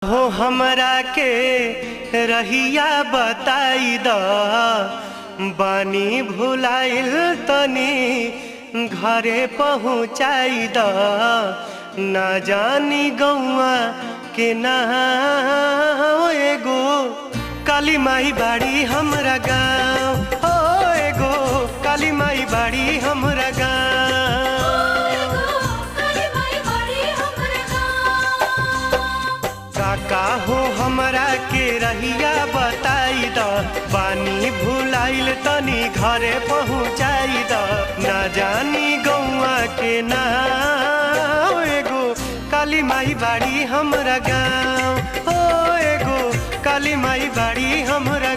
हो हमरा के रहिया बताई द बानी भुलाइल तनी घरे पहुँचाई द ना जानी गौआ के ना एगो काली माई बाड़ी हमरा गाँव हो एगो काली माई बाड़ी हमरा गाँव। काका हो हमरा के रहिया बताई द बानी भुलाइल तनी घरे पहुँचाई द ना जानी गौआ के ना एगो काली माई बाड़ी हमरा गाँव हो एगो काली माई बाड़ी हमरा